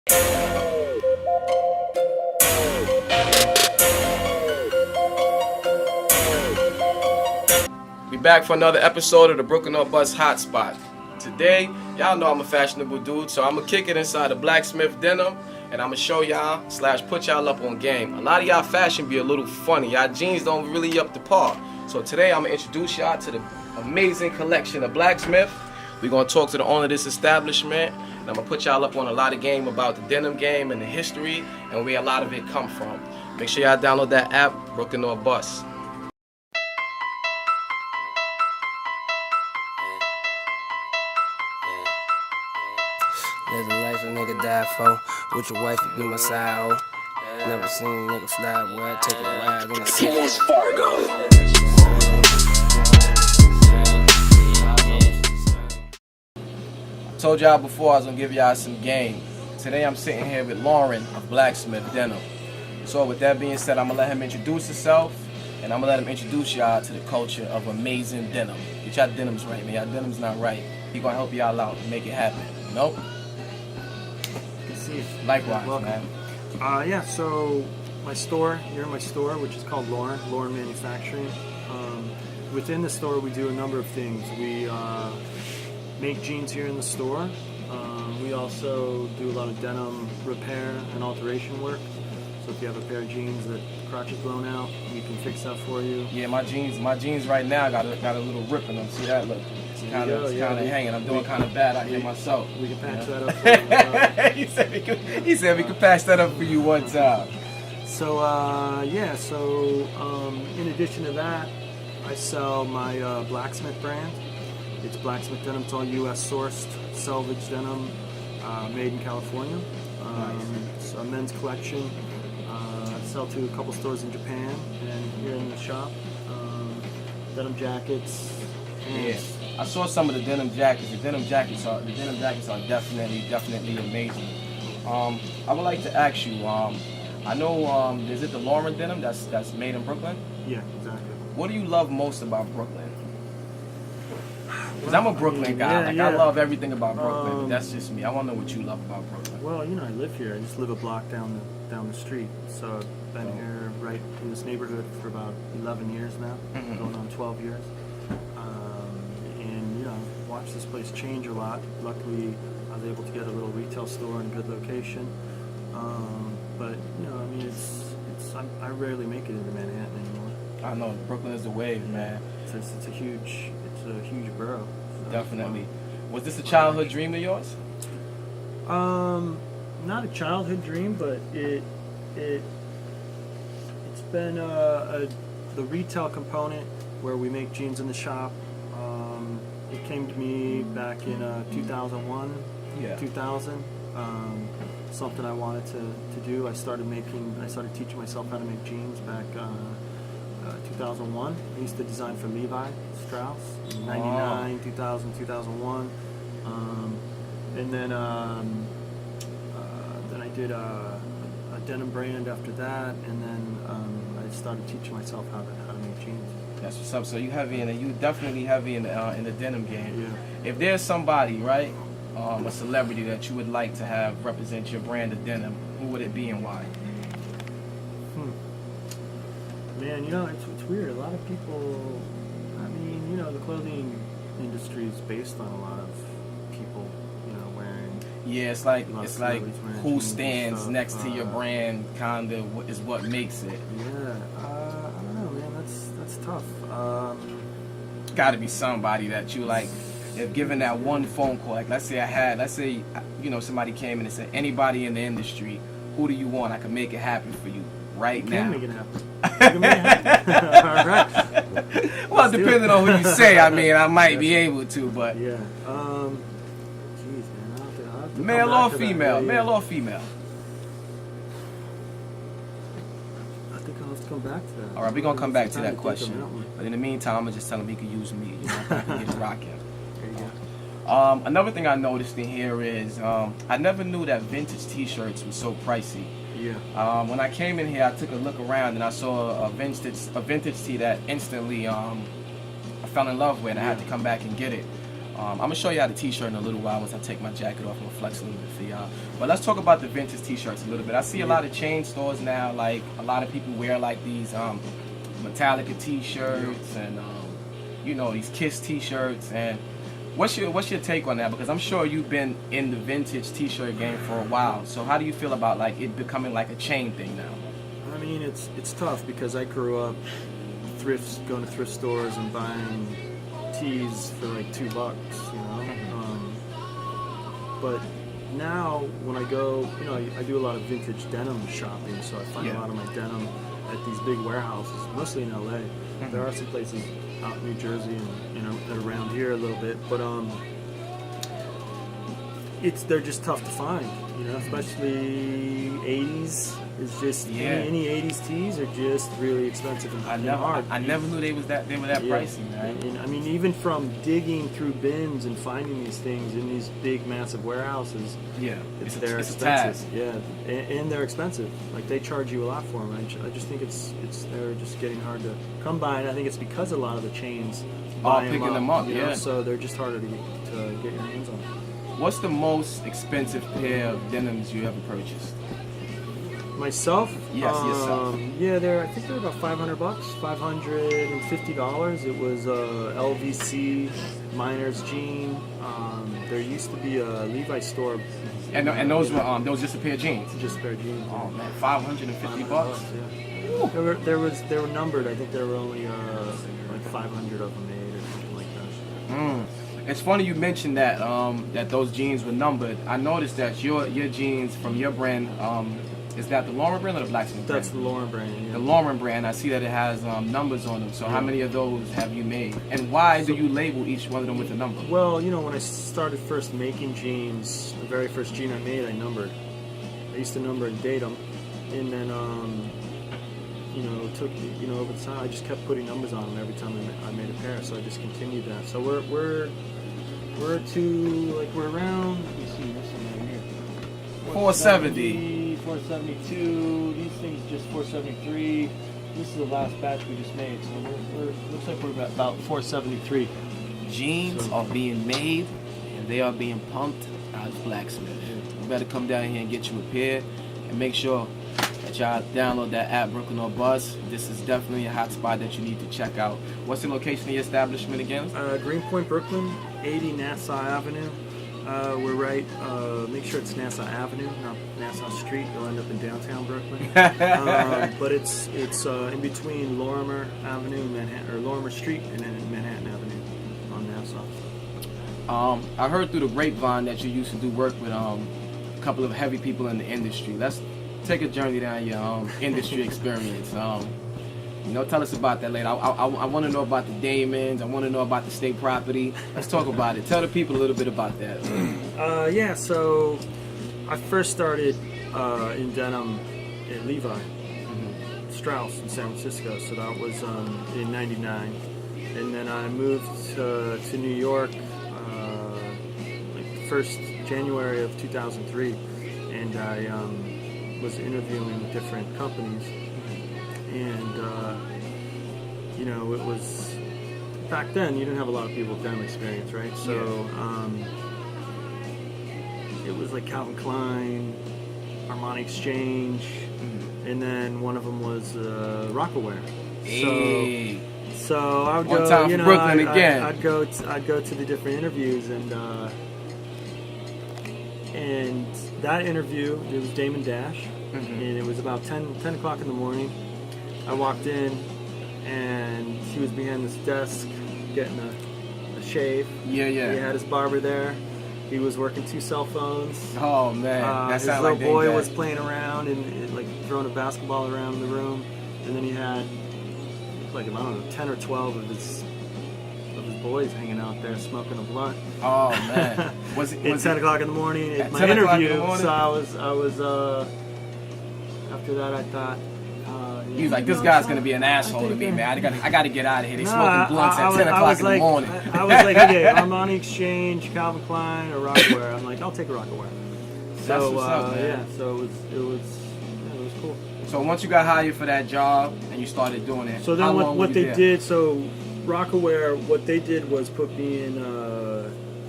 We back for another episode of the Brooklyn or Bust Hotspot. Today, y'all know I'm a fashionable dude, so I'm gonna kick it inside the blacksmith denim, and I'm gonna show y'all / put y'all up on game. A lot of y'all fashion be a little funny. Y'all jeans don't really up to par. So today, I'm gonna introduce y'all to the amazing collection of blacksmith. We're gonna talk to the owner of this establishment, and I'm gonna put y'all up on a lot of game about the denim game and the history and where a lot of it come from. Make sure y'all download that app, Brooklyn or Bust. There's a life a nigga die for. With your wife, you be my side hoe. Never seen a nigga fly where I take a ride in the city. I told y'all before I was gonna give y'all some game. Today I'm sitting here with Loren of Blacksmith Denim. So with that being said, I'm gonna let him introduce himself, and I'm gonna let him introduce y'all to the culture of amazing denim. Get y'all denims right, man. Y'all denim's not right. He gonna help y'all out and make it happen. You know? Likewise, man. Yeah, so my store, here in my store, which is called Loren Manufacturing. Within the store, we do a number of things. We make jeans here in the store. We also do a lot of denim repair and alteration work. So if you have a pair of jeans that the crotch is blown out, we can fix that for you. Yeah, my jeans right now got a little rip in them. See that? Look. It's kind of hanging. I'm doing kind of bad out here myself. We can patch that up for you. He said we could patch that up for you one time. So, in addition to that, I sell my blacksmith brand. It's Blacksmith Denim. It's all U.S. sourced, selvage denim, made in California. It's a men's collection. I sell to a couple stores in Japan and here in the shop. Denim jackets. Yeah. I saw some of the denim jackets. The denim jackets are definitely amazing. I would like to ask you. I know is it the Loren Denim that's made in Brooklyn? Yeah, exactly. What do you love most about Brooklyn? Because I'm a Brooklyn guy. I love everything about Brooklyn. But that's just me. I want to know what you love about Brooklyn. Well, I live here. I just live a block down the street. So I've been here right in this neighborhood for about 11 years now, going on 12 years. Watch this place change a lot. Luckily, I was able to get a little retail store in a good location. But I rarely make it into Manhattan anymore. I know Brooklyn is the wave, man. It's a huge borough. So definitely. Was this a childhood dream of yours? Not a childhood dream, but it's been the retail component where we make jeans in the shop. It came to me back in 2001, 2000. Something I wanted to do. I started teaching myself how to make jeans back 2001. I used to design for Levi Strauss in 99, 2000, 2001. And then I did a denim brand after that, and then I started teaching myself how to make jeans. That's what's up. So you definitely heavy in the denim game. Yeah. If there's somebody, right, a celebrity that you would like to have represent your brand of denim, who would it be and why? Man, it's weird. A lot of people. The clothing industry is based on a lot of people, wearing. Yeah, it's like who stands next to your brand, kind of is what makes it. Yeah, I don't know, man. That's tough. Got to be somebody that you like. If given that one phone call, like let's say somebody came in and said, anybody in the industry, who do you want? I can make it happen for you right now. Make it happen. All right. Well, depending on who you say, I might be able to, but yeah. Jeez, man, I'll have to male or female? Male or female? I think I'll have to come back to that. All right, we're gonna come back to that question. But in the meantime, I'm gonna just tell him he can use me. I can get it rocking. There you go. Another thing I noticed in here is I never knew that vintage T-shirts were so pricey. Yeah. When I came in here, I took a look around and I saw a vintage tee that instantly I fell in love with. And I had to come back and get it. I'm gonna show y'all the t-shirt in a little while. Once I take my jacket off, I'm gonna flex a little bit for y'all. But let's talk about the vintage t-shirts a little bit. I see a lot of chain stores now, like a lot of people wear like these Metallica t-shirts and you know, these Kiss t-shirts. And what's your take on that? Because I'm sure you've been in the vintage t-shirt game for a while. So how do you feel about like it becoming like a chain thing now? I mean, it's tough because I grew up going to thrift stores and buying tees for like $2, you know. But now when I go, you know, I do a lot of vintage denim shopping, so I find a lot of my denim at these big warehouses, mostly in LA. There are some places out in New Jersey and, you know, around here a little bit, but they're just tough to find, you know, especially 80s. It's just any 80s tees are just really expensive and hard. I never knew they were that pricey, man. And I mean, even from digging through bins and finding these things in these big, massive warehouses, they're expensive. And they're expensive. Like they charge you a lot for them. I just think they're just getting hard to come by, and I think it's because a lot of the chains picking them up, you know, so they're just harder to get your hands on. What's the most expensive pair of denims you ever purchased? Myself? Yes, yourself. Yeah, I think they're about $500, $550. It was a LVC miner's jean. There used to be a Levi's store. And those were just a pair of jeans. Just a pair of jeans. Oh man, $550. Yeah. They were numbered. I think there were only like 500 of them made or something like that. It's funny you mentioned that that those jeans were numbered. I noticed that your jeans from your brand. Is that the Loren brand or the Blacksmith brand? That's the Loren brand, yeah. The Loren brand, I see that it has numbers on them. So how many of those have you made? And why do you label each one of them with a number? Well, you know, when I started first making jeans, the very first jean I made, I numbered. I used to number and date them. And then, you know, over the time, I just kept putting numbers on them every time I made a pair. So I just continued that. So we're around, let me see, this one right here. 470. 472. These things just 473. This is the last batch we just made, so looks like we're about 473. Jeans are being made and they are being pumped out of Blacksmith. You better come down here and get you a pair, and make sure that y'all download that app, Brooklyn or Bus. This is definitely a hot spot that you need to check out. What's the location of your establishment again? Greenpoint, Brooklyn, 80 Nassau Avenue. We're right, make sure it's Nassau Avenue, not Nassau Street. You'll end up in downtown Brooklyn. But it's in between Lorimer Avenue, or Lorimer Street, and then Manhattan Avenue on Nassau. I heard through the grapevine that you used to do work with a couple of heavy people in the industry. Let's take a journey down your industry experience. You know, tell us about that later. I want to know about the Damons. I want to know about the state property. Let's talk about it. Tell the people a little bit about that. So I first started in denim at Levi, Strauss in San Francisco. So that was in '99, and then I moved to New York like the first January of 2003, and I was interviewing with different companies. And, you know, it was, back then, you didn't have a lot of people with denim experience, right? So, it was like Calvin Klein, Armani Exchange, and then one of them was Roca Wear. So I would One go, time you for know, Brooklyn again. I'd go to the different interviews, and that interview, it was Damon Dash, and it was about 10 o'clock in the morning. I walked in, and he was behind this desk getting a shave. Yeah. He had his barber there. He was working 2 cell phones. Oh man, that his sounds little like boy was playing around and like throwing a basketball around the room. And then he had like, I don't know, 10 or 12 of his boys hanging out there smoking a blunt. Oh man, was it 10 o'clock in the morning at my 10 o'clock in the interview? morning? So I was after that I thought. He was like, this guy's gonna be an asshole to me, man. I gotta get out of here. They smoking blunts at 10 o'clock in the morning. I was like, okay, Armani Exchange, Calvin Klein, or Roca Wear. I'm like, I'll take a Roca Wear. So what's up, man. yeah, so it was cool. So once you got hired for that job and you started doing it, so then what they did, so Roca Wear, what they did was put me in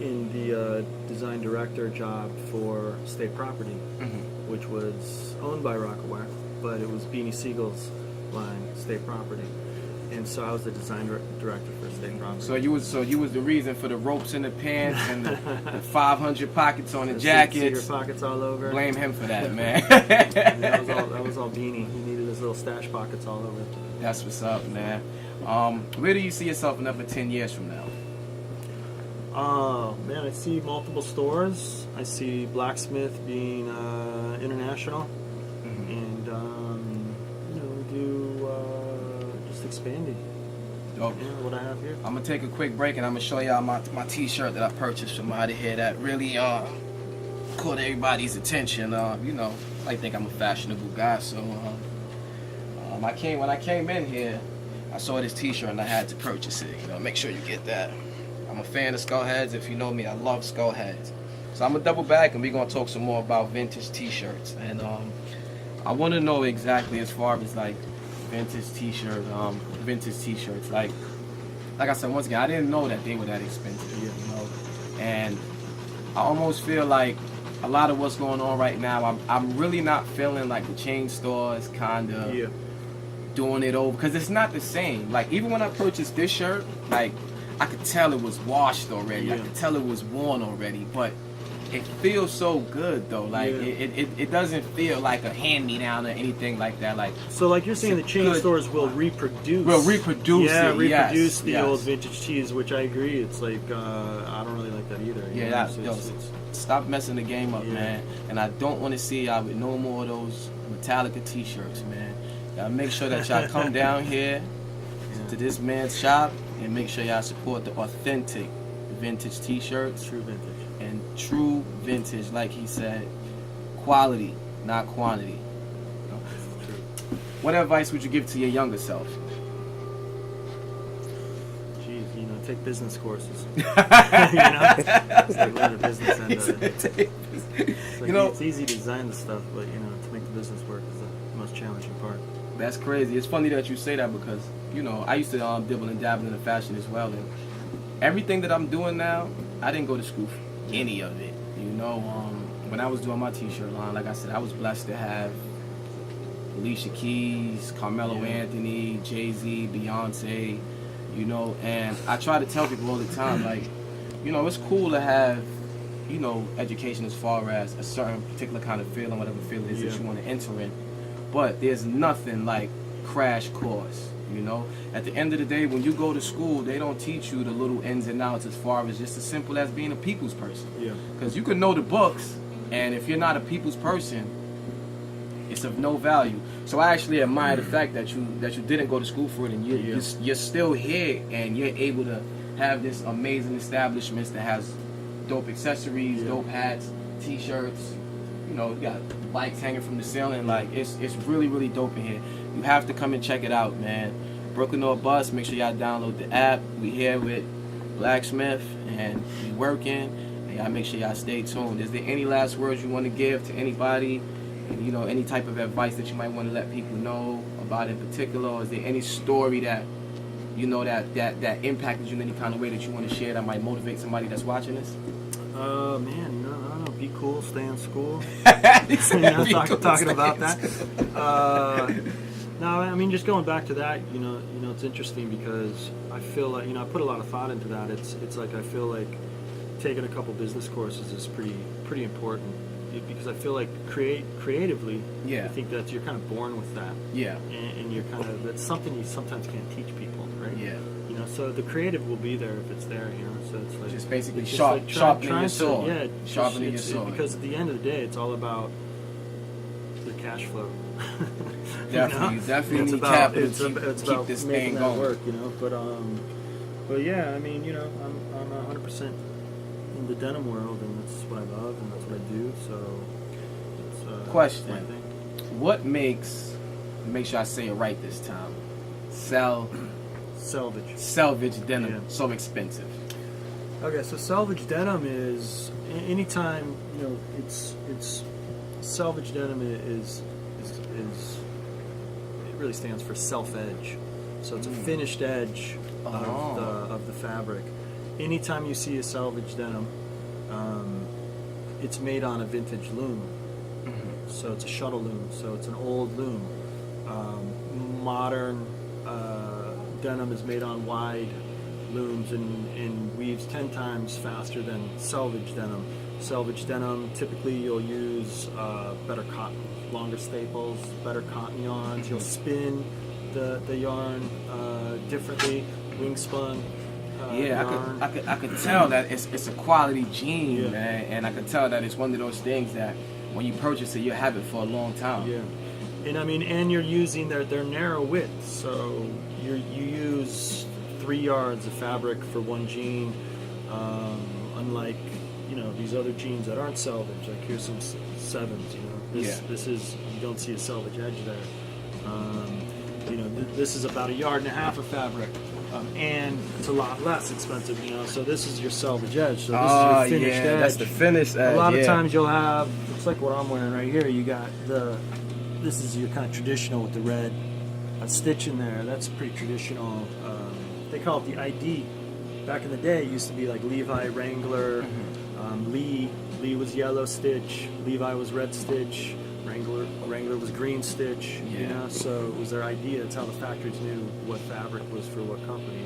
in the design director job for State Property, which was owned by Roca Wear, but it was Beanie Siegel's line, State Property. And so I was the design director for State Property. So you was the reason for the ropes in the pants and the 500 pockets on the jackets. Secret pockets all over. Blame him for that, man. that was all Beanie. He needed his little stash pockets all over. That's what's up, man. Where do you see yourself in another 10 years from now? Man, I see multiple stores. I see Blacksmith being international, and we do just expanding. Dope. Yeah, what I have here. I'm gonna take a quick break and I'm gonna show y'all my T-shirt that I purchased from out of here that really caught everybody's attention. I think I'm a fashionable guy, so when I came in here, I saw this T-shirt and I had to purchase it. Make sure you get that. I'm a fan of Skullheads. If you know me, I love Skullheads. So I'm gonna double back and we're gonna talk some more about vintage T-shirts. And I want to know exactly as far as like vintage T-shirts. Like I said, once again, I didn't know that they were that expensive. And I almost feel like a lot of what's going on right now, I'm really not feeling like the chain stores kind of doing it over, because it's not the same. Like even when I purchased this shirt, like I could tell it was washed already. I could tell it was worn already, but it feels so good though. Like it doesn't feel like a hand-me-down or anything like that. Like so, like you're saying, the chain stores will reproduce. Reproduce the old vintage tees, which I agree. It's like I don't really like that either. Stop messing the game up, man. And I don't want to see y'all with no more of those Metallica T-shirts, man. Y'all make sure that y'all come down here to this man's shop and make sure y'all support the authentic vintage T-shirts. True vintage. And true vintage, like he said, quality, not quantity. What advice would you give to your younger self? Jeez, take business courses. It's like learn the business end of it. It's like, it's easy to design the stuff, but to make the business work is the most challenging part. That's crazy. It's funny that you say that because I used to dibble and dabble in the fashion as well, and everything that I'm doing now, I didn't go to school for any of it. When I was doing my T-shirt line, like I said, I was blessed to have Alicia Keys, Carmelo Anthony, Jay-Z, Beyonce, and I try to tell people all the time, like, it's cool to have, education as far as a certain particular kind of field and whatever field it is that you want to enter in, but there's nothing like crash course. At the end of the day, when you go to school, they don't teach you the little ins and outs as far as just as simple as being a people's person. Because you can know the books, and if you're not a people's person, it's of no value. So I actually admire the fact that you didn't go to school for it, and you're still here, and you're able to have this amazing establishments that has dope accessories, dope hats, T-shirts. You got bikes hanging from the ceiling. Like it's really, really dope in here. You have to come and check it out, man. Brooklyn or Bust, make sure y'all download the app. We here with Blacksmith and we working. And y'all make sure y'all stay tuned. Is there any last words you want to give to anybody? And any type of advice that you might want to let people know about in particular? Or is there any story that that impacted you in any kind of way that you want to share that might motivate somebody that's watching this? Man, I don't know. Be cool, stay in school. Talking about that. No, I mean, just going back to that, it's interesting because I feel like, I put a lot of thought into that. It's like I feel like taking a couple business courses is pretty important because I feel like creatively, I think that you're kind of born with that. Yeah. And you're kind of, that's something you sometimes can't teach people, right? Yeah. So the creative will be there if it's there, So it's like just basically sharpening your sword. Sharpening your sword. Because at the end of the day, it's all about the cash flow. Definitely need capital to keep this thing going. Work, but yeah, I mean, I'm 100% in the denim world, and that's what I love, and that's what I do. So, it's question: my thing. What makes? Make sure I say it right this time. Selvage denim so expensive. Okay, so selvage denim is anytime it's selvage denim is it really stands for self edge. So it's a finished edge of the fabric. anytime you see a salvage denim, it's made on a vintage loom. So it's a shuttle loom, so it's an old loom. Modern denim is made on wide looms and weaves 10 times faster than salvage denim. Salvage denim, typically you'll use better cotton, longer staples, better cotton yarns. You'll spin the yarn differently, wing spun. Yeah, I could tell that it's a quality jean, man, and I could tell that it's one of those things that when you purchase it, you'll have it for a long time. Yeah, and I mean, and you're using their narrow width, so you use 3 yards of fabric for one jean, unlike these other jeans that aren't salvage. Like here's some 7s. This is, you don't see a salvage edge there. This is about 1.5 yards of fabric. And it's a lot less expensive, So this is your salvage edge. So this is your finished edge. That's the finished edge. A lot of times you'll have, it's like what I'm wearing right here. You got this is your kind of traditional with the red stitch in there. That's pretty traditional. They call it the ID. Back in the day, it used to be like Levi, Wrangler, Lee was yellow stitch, Levi was red stitch. Wrangler was green stitch, so it was their idea. It's how the factories knew what fabric was for what company,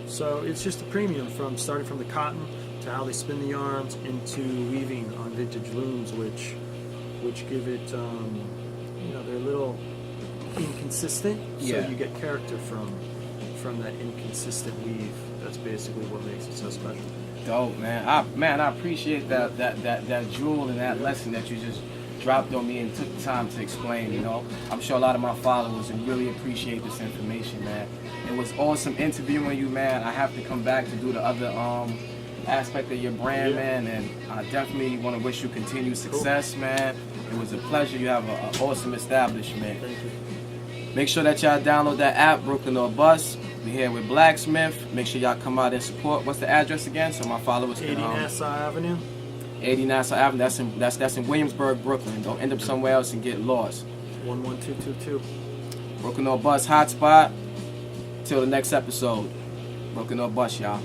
So it's just a premium from starting from the cotton to how they spin the yarns into weaving on vintage looms, which give it, they're a little inconsistent, so you get character from that inconsistent weave. That's basically what makes it so special. Dope, man. I appreciate that jewel and that lesson that you just dropped on me and took the time to explain. I'm sure a lot of my followers would really appreciate this information, man. It was awesome interviewing you, man. I have to come back to do the other aspect of your brand, man, and I definitely want to wish you continued success, man. It was a pleasure. You have an awesome establishment. Thank you. Make sure that y'all download that app, Brooklyn or Bust. We're here with Blacksmith. Make sure y'all come out and support. What's the address again, so my followers can 80 Nassau Avenue. 80 Nassau Avenue. That's in Williamsburg, Brooklyn. Don't end up somewhere else and get lost. 11222. Brooklyn or Bust Hotspot. Till the next episode. Brooklyn or Bust, y'all.